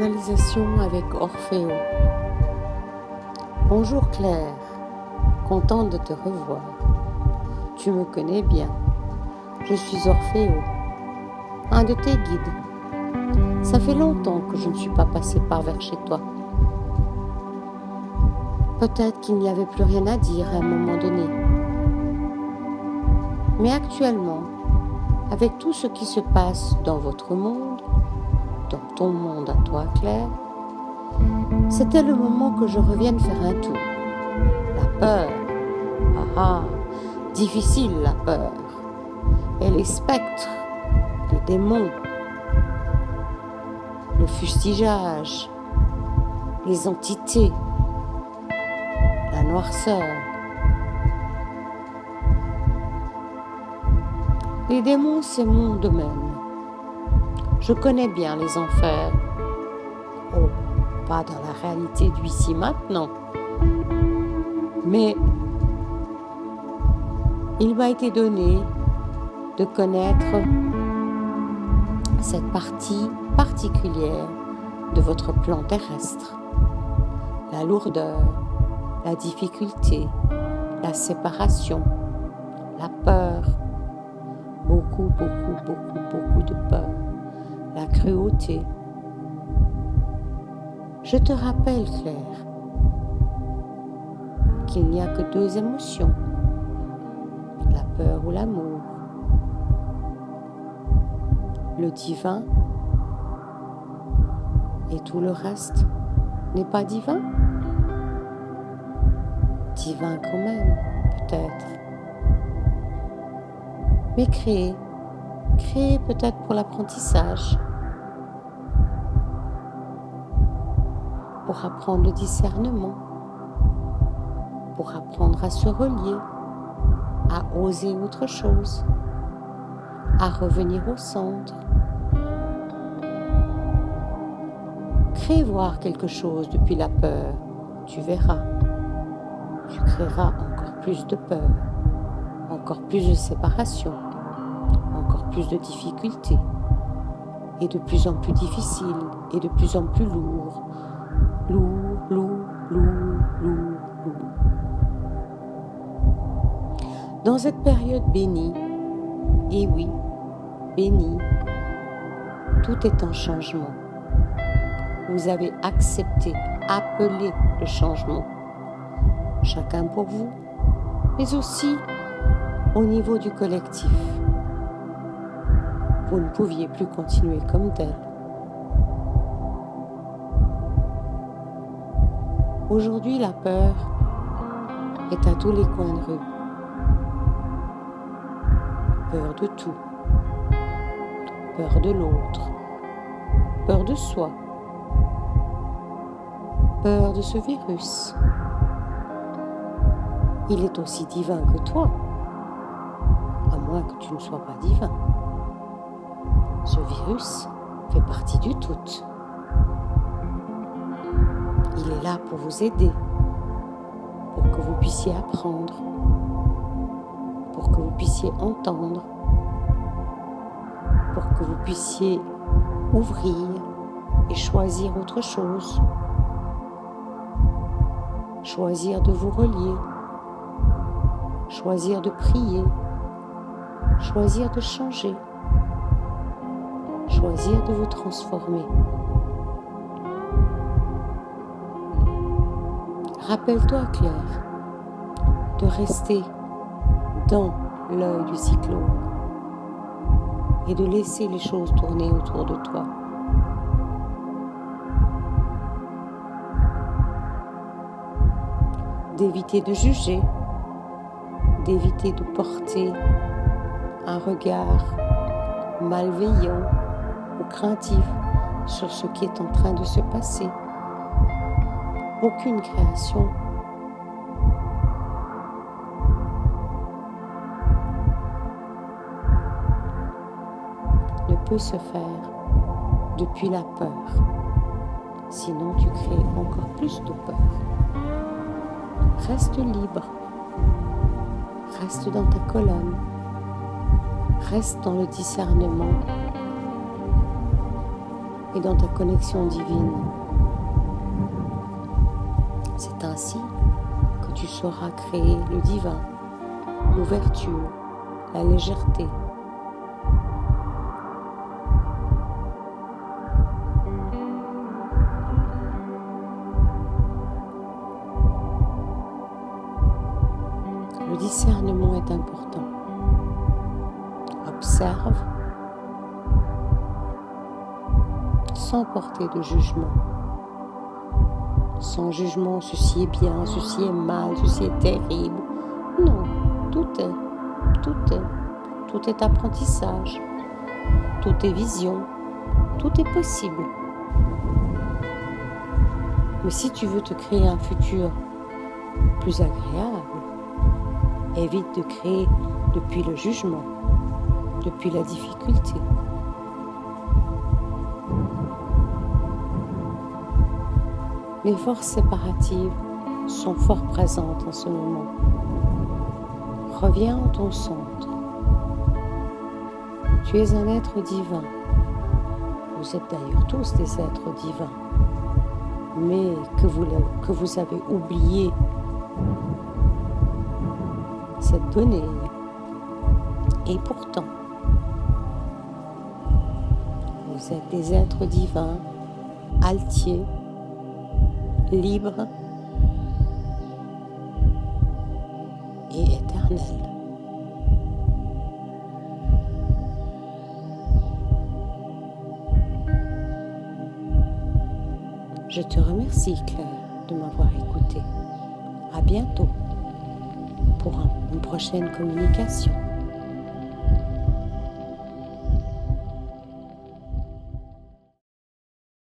Canalisation avec Orpheo. Bonjour Claire, contente de te revoir. Tu me connais bien. Je suis Orpheo, un de tes guides. Ça fait longtemps que je ne suis pas passée par vers chez toi. Peut-être qu'il n'y avait plus rien à dire à un moment donné. Mais actuellement, avec tout ce qui se passe dans votre monde, dans ton monde à toi Claire, c'était le moment que je revienne faire un tour. La peur, difficile la peur, et les spectres, les démons, le fustigeage, les entités, la noirceur. Les démons, c'est mon domaine. Je connais bien les enfers. Oh, pas dans la réalité d'ici maintenant. Mais il m'a été donné de connaître cette partie particulière de votre plan terrestre. La lourdeur, la difficulté, la séparation, la peur, beaucoup de peur, la cruauté. Je te rappelle, Claire, qu'il n'y a que deux émotions, la peur ou l'amour. Le divin et tout le reste n'est pas divin. Divin quand même, peut-être. Mais créer peut-être pour l'apprentissage, pour apprendre le discernement, pour apprendre à se relier, à oser autre chose, à revenir au centre. Crée voir quelque chose depuis la peur, tu verras. Tu créeras encore plus de peur, encore plus de séparation, encore plus de difficultés, et de plus en plus difficile, et de plus en plus lourd. Dans cette période bénie, et oui, bénie, tout est en changement. Vous avez accepté, appelé le changement. Chacun pour vous, mais aussi au niveau du collectif. Vous ne pouviez plus continuer comme tel. Aujourd'hui, la peur est à tous les coins de rue. Peur de tout. Peur de l'autre. Peur de soi. Peur de ce virus. Il est aussi divin que toi, à moins que tu ne sois pas divin. Ce virus fait partie du tout. Il est là pour vous aider, pour que vous puissiez apprendre, pour que vous puissiez entendre, pour que vous puissiez ouvrir et choisir autre chose, choisir de vous relier, choisir de prier, choisir de changer, choisir de vous transformer. Rappelle-toi, Claire, de rester dans l'œil du cyclone et de laisser les choses tourner autour de toi. D'éviter de juger, d'éviter de porter un regard malveillant ou craintif sur ce qui est en train de se passer. Aucune création ne peut se faire depuis la peur, sinon tu crées encore plus de peur. Reste libre, reste dans ta colonne, reste dans le discernement et dans ta connexion divine. C'est ainsi que tu sauras créer le divin, l'ouverture, la légèreté. Le discernement est important. Observe sans porter de jugement. Sans jugement, ceci est bien, ceci est mal, ceci est terrible. Non, tout est apprentissage, tout est vision, tout est possible. Mais si tu veux te créer un futur plus agréable, évite de créer depuis le jugement, depuis la difficulté. Les forces séparatives sont fort présentes en ce moment. Reviens en ton centre. Tu es un être divin. Vous êtes d'ailleurs tous des êtres divins, mais que vous avez oublié cette donnée. Et pourtant, vous êtes des êtres divins, altiers, libres et éternels. Je te remercie, Claire, de m'avoir écouté. À bientôt pour une prochaine communication.